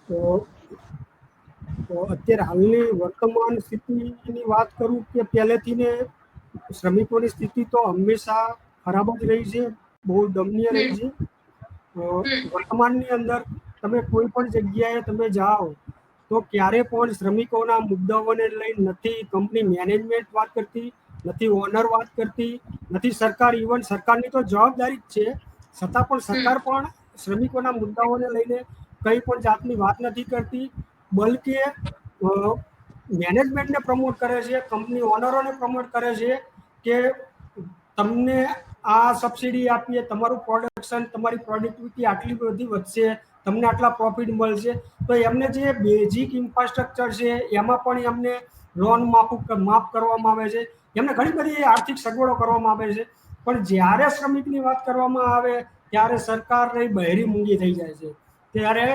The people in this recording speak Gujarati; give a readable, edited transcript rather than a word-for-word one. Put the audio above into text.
તો અત્યારે હાલની વર્તમાન સ્થિતિની વાત કરું કે પહેલેથી ને શ્રમિકોની સ્થિતિ તો હંમેશા ખરાબ જ રહી છે, બહુ દમનીય રહી હમ છે. હમ વર્તમાનની અંદર તમે કોઈ પણ જગ્યાએ તમે જાઓ તો ક્યારે પણ શ્રમિકોના મુદ્દાઓને લઈને નથી કંપની મેનેજમેન્ટ વાત કરતી, નથી ઓનર વાત કરતી, નથી સરકાર. ઇવન સરકારની તો જવાબદારી જ છે, છતાં પણ સરકાર હમ પણ શ્રમિકોના મુદ્દાઓને લઈને કંઈ પણ જાતની વાત નથી કરતી. બલકે મેનેજમેન્ટને પ્રમોટ કરે છે, કંપની ઓનરોને પ્રમોટ કરે છે કે તમને આ સબસિડી આપીએ, તમારું પ્રોડક્શન, તમારી પ્રોડક્ટિવિટી આટલી બધી વધશે, તમને આટલા પ્રોફિટ મળશે. તો એમને જે બેઝિક ઇન્ફ્રાસ્ટ્રક્ચર છે એમાં પણ એમને લોન માફ કરવામાં આવે છે, એમને ઘણી બધી આર્થિક સગવડો કરવામાં આવે છે. પણ જ્યારે શ્રમિકની વાત કરવામાં આવે ત્યારે સરકાર બહેરી મૂંગી થઈ જાય છે. ત્યારે